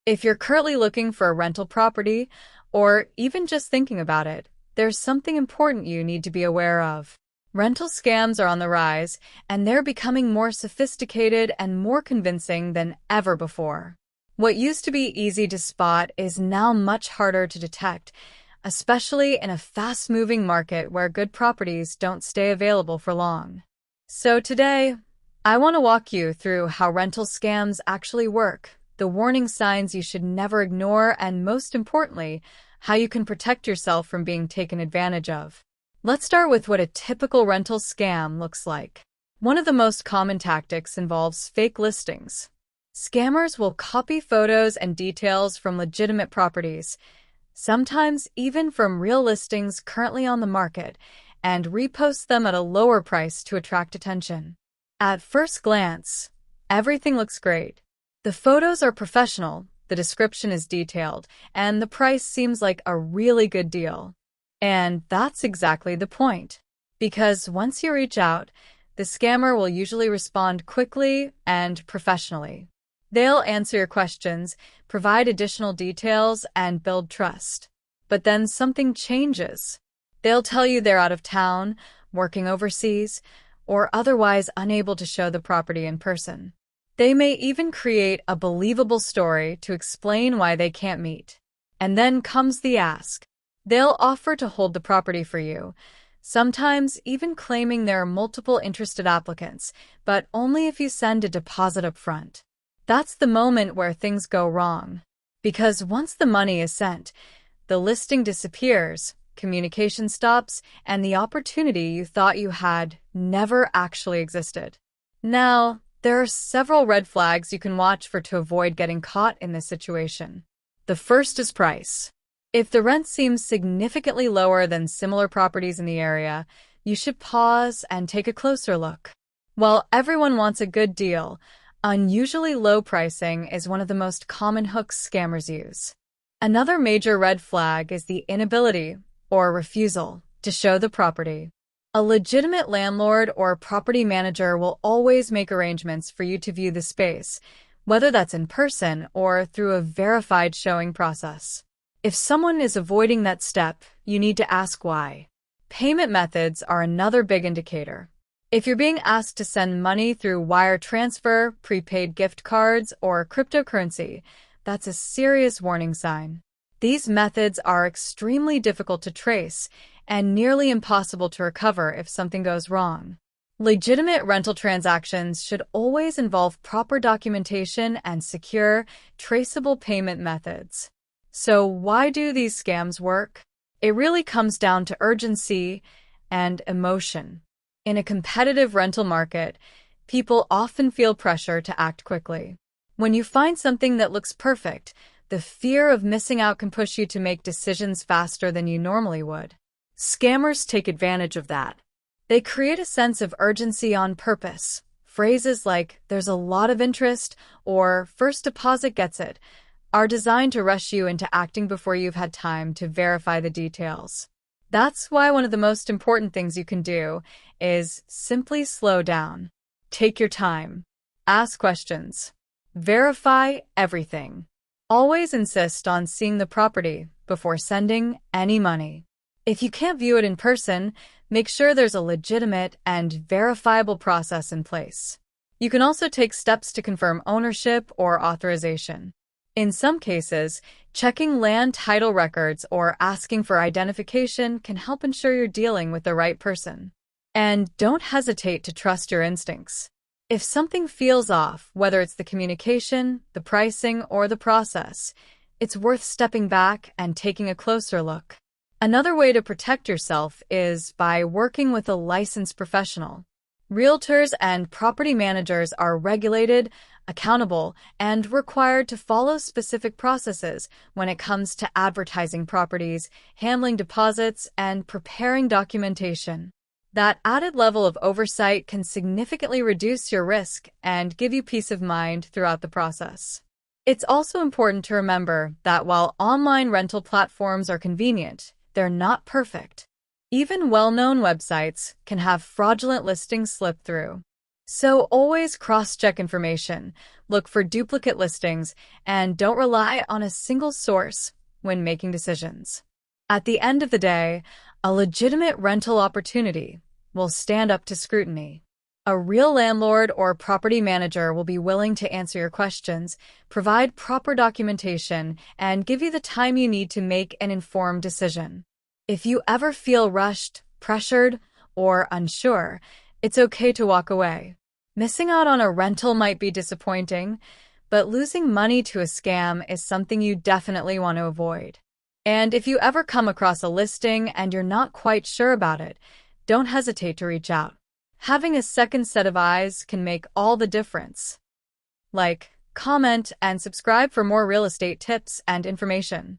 If you're currently looking for a rental property, or even just thinking about it, there's something important you need to be aware of. Rental scams are on the rise, and they're becoming more sophisticated and more convincing than ever before. What used to be easy to spot is now much harder to detect, especially in a fast-moving market where good properties don't stay available for long. So today, I want to walk you through how rental scams actually work, the warning signs you should never ignore, and most importantly, how you can protect yourself from being taken advantage of. Let's start with what a typical rental scam looks like. One of the most common tactics involves fake listings. Scammers will copy photos and details from legitimate properties, sometimes even from real listings currently on the market, and repost them at a lower price to attract attention. At first glance, everything looks great. The photos are professional, the description is detailed, and the price seems like a really good deal. And that's exactly the point. Because once you reach out, the scammer will usually respond quickly and professionally. They'll answer your questions, provide additional details, and build trust. But then something changes. They'll tell you they're out of town, working overseas, or otherwise unable to show the property in person. They may even create a believable story to explain why they can't meet. And then comes the ask. They'll offer to hold the property for you, sometimes even claiming there are multiple interested applicants, but only if you send a deposit up front. That's the moment where things go wrong. Because once the money is sent, the listing disappears, communication stops, and the opportunity you thought you had never actually existed. Now, there are several red flags you can watch for to avoid getting caught in this situation. The first is price. If the rent seems significantly lower than similar properties in the area, you should pause and take a closer look. While everyone wants a good deal, unusually low pricing is one of the most common hooks scammers use. Another major red flag is the inability, or refusal, to show the property. A legitimate landlord or property manager will always make arrangements for you to view the space, whether that's in person or through a verified showing process. If someone is avoiding that step, you need to ask why. Payment methods are another big indicator. If you're being asked to send money through wire transfer, prepaid gift cards, or cryptocurrency, that's a serious warning sign. These methods are extremely difficult to trace and nearly impossible to recover if something goes wrong. Legitimate rental transactions should always involve proper documentation and secure, traceable payment methods. So why do these scams work? It really comes down to urgency and emotion. In a competitive rental market, people often feel pressure to act quickly. When you find something that looks perfect, the fear of missing out can push you to make decisions faster than you normally would. Scammers take advantage of that. They create a sense of urgency on purpose. Phrases like, "there's a lot of interest," or "first deposit gets it," are designed to rush you into acting before you've had time to verify the details. That's why one of the most important things you can do is simply slow down. Take your time. Ask questions. Verify everything. Always insist on seeing the property before sending any money. If you can't view it in person, make sure there's a legitimate and verifiable process in place. You can also take steps to confirm ownership or authorization. In some cases, checking land title records or asking for identification can help ensure you're dealing with the right person. And don't hesitate to trust your instincts. If something feels off, whether it's the communication, the pricing, or the process, it's worth stepping back and taking a closer look. Another way to protect yourself is by working with a licensed professional. Realtors and property managers are regulated, accountable, and required to follow specific processes when it comes to advertising properties, handling deposits, and preparing documentation. That added level of oversight can significantly reduce your risk and give you peace of mind throughout the process. It's also important to remember that while online rental platforms are convenient, they're not perfect. Even well-known websites can have fraudulent listings slip through. So always cross-check information, look for duplicate listings, and don't rely on a single source when making decisions. At the end of the day, a legitimate rental opportunity will stand up to scrutiny. A real landlord or property manager will be willing to answer your questions, provide proper documentation, and give you the time you need to make an informed decision. If you ever feel rushed, pressured, or unsure, it's okay to walk away. Missing out on a rental might be disappointing, but losing money to a scam is something you definitely want to avoid. And if you ever come across a listing and you're not quite sure about it, don't hesitate to reach out. Having a second set of eyes can make all the difference. Like, comment, and subscribe for more real estate tips and information.